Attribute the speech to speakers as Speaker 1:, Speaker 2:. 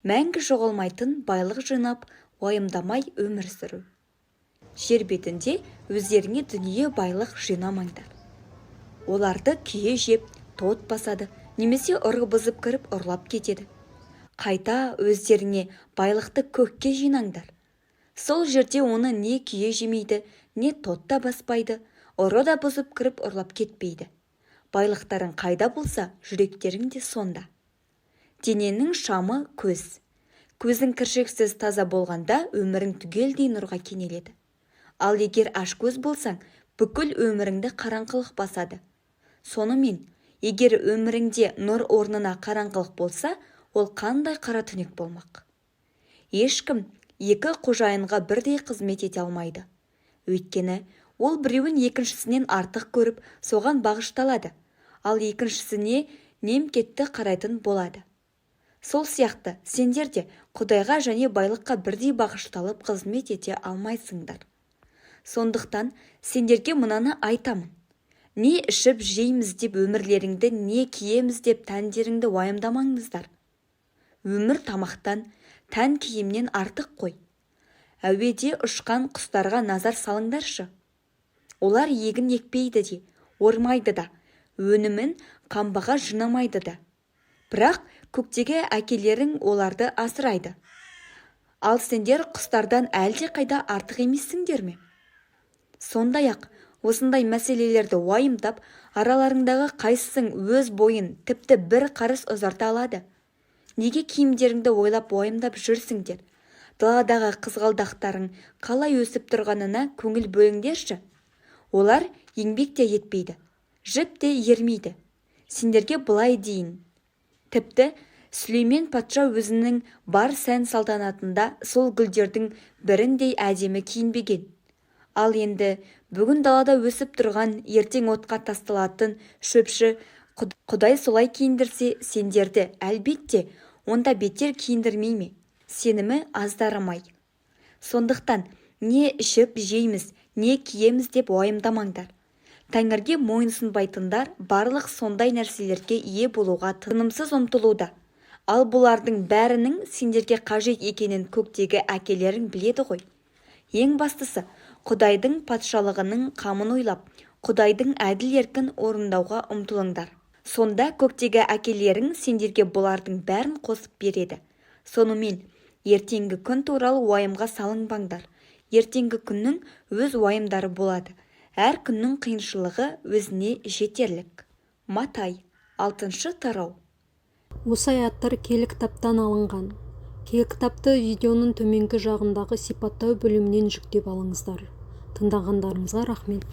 Speaker 1: Мәңгі жоғалмайтын байлық жинап, уайымдамай өмір сүру. Жер бетінде өздеріңе дүние байлық жинамаңдар. Оларды күйе жеп, тот басады, немесе ұры бұзып кіріп ұрлап кетеді. Қайта өздеріңе байлықты көкке жинаңдар. Сол жерде оны не күйе жемейді, не тот та баспайды, ұры да бұзып кіріп ұрлап кетпейді. Байлықтарың қайда болса, жүректерің де сонда. Дененің шамы көз. Көзің кіршексіз таза болғанда өмірің түгелдей нұрға кенеледі. Ал егер ашкөз болсаң, бүкіл өміріңді қараңғылық басады. Сонымен, егер өміріңде нұр орнына қараңғылық болса, ол қандай қара түнек болмақ. Ешкім екі қожайынға бірдей қызмет ете алмайды. Өйткені, ол біреуін екіншісінен артық көріп, соған бағышталады, ал екіншісіне немкетті қарайтын болады. Сол сияқты сендер де Құдайға және байлыққа бірдей бағышталып қызмет ете алмайсыңдар. Сондықтан сендерге мынаны айтамын. Не ішіп жейміз деп өмірлеріңді, не киеміз деп тәндеріңді уайымдамаңыздар. Өмір тамақтан, тән киімнен артық қой. Әуеде ұшқан құстарға назар салыңдаршы. Олар егін екпейді де, ормайды да, өнімін қамбаға жинамайды да. Бірақ көктегі әкелерің оларды асырайды. Ал сендер құстардан әлде қайда артық емессіңдер ме? Сондай-ақ, осындай мәселелерді уайымдап, араларыңдағы қайсысың өз бойын тіпті бір қарыс ұзарта алады? Неге киімдеріңді ойлап уайымдап жүрсіңдер? Даладағы қызғалдақтарың қалай өсіп тұрғанына көңіл бөліңдерші. Олар еңбек те етпейді, жіп те ермейді. Сендерге былай дейін. Тіпті Сүлеймен патша өзінің бар сән салтанатында сол гүлдердің біріндей әдемі киінбеген. Ал енді бүгін далада өсіп тұрған, ертең отқа тасталатын шөпші Құдай солай киіндірсе, сендерді әлбетте онда бетер киіндірмей ме? Сенімі аздарымай. Сондықтан не ішіп жейміз, не киеміз деп уайымдамаңдар. Тәңірге мойынсұнбайтындар барлық сондай нәрселерге ие болуға тынымсыз ұмтылуда. Ал бұлардың бәрінің сендерге қажет екенін көктегі әкелерің біледі ғой. Ең бастысы, Құдайдың патшалығының қамын ойлап, Құдайдың әділ еркін орындауға ұмтылыңдар. Сонда көктегі әкелерің сендерге бұлардың бәрін қосып береді. Сонымен, ертеңгі күн туралы уайымға салынбаңдар. Ертеңгі күннің өз уайымдары болады. Әр күннің қиыншылығы өзіне жетерлік. Матай, 6 тарау.
Speaker 2: Осы аяттар киелі кітаптан алынған. Киелі кітапты видеоның төменгі жағындағы сипаттау бөлімінен жүктеп алыңыздар. Тыңдағандарыңызға рахмет.